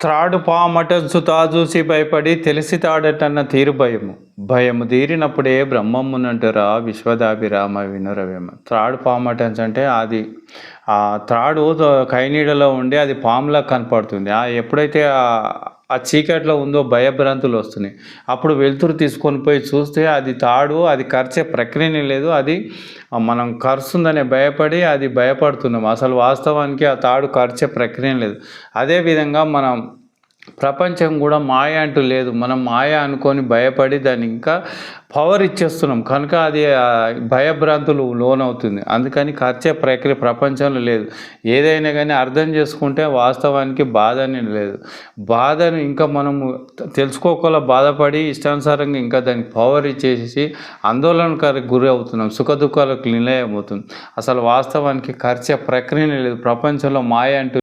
త్రాడు పామటంచు తాజూసి భయపడి తెలిసి తాడటన్న తీరు భయము. భయము తీరినప్పుడే బ్రహ్మమునంటురా విశ్వదాభిరామ వినురవేమ. త్రాడు పామటంచు అంటే అది ఆ త్రాడు కైనీడలో ఉండి అది పాములా కనపడుతుంది. ఎప్పుడైతే ఆ చీకట్లో ఉందో భయభ్రాంతులు వస్తున్నాయి. అప్పుడు వెలుతురు తీసుకొని పోయి చూస్తే అది తాడు, అది కరిచే ప్రక్రియనే లేదు. అది మనం కరుస్తుందనే భయపడి అది భయపడుతున్నాం. అసలు వాస్తవానికి ఆ తాడు కరిచే ప్రక్రియ లేదు. అదేవిధంగా మనం ప్రపంచం కూడా మాయ అంటూ లేదు. మనం మాయ అనుకొని భయపడి దాన్ని ఇంకా పవర్ ఇచ్చేస్తున్నాం కనుక అది భయభ్రాంతులు లోనవుతుంది. అందుకని కరిచే ప్రక్రియ ప్రపంచంలో లేదు. ఏదైనా కానీ అర్థం చేసుకుంటే వాస్తవానికి బాధ అనేది లేదు. బాధను ఇంకా మనము తెలుసుకోకుండా బాధపడి ఇష్టానుసారంగా ఇంకా దానికి పవర్ ఇచ్చేసి ఆందోళనకు గురి అవుతున్నాం. సుఖ దుఃఖాలకు నిలయం అవుతుంది. అసలు వాస్తవానికి కరిచే ప్రక్రియనే లేదు. ప్రపంచంలో మాయ అంటూ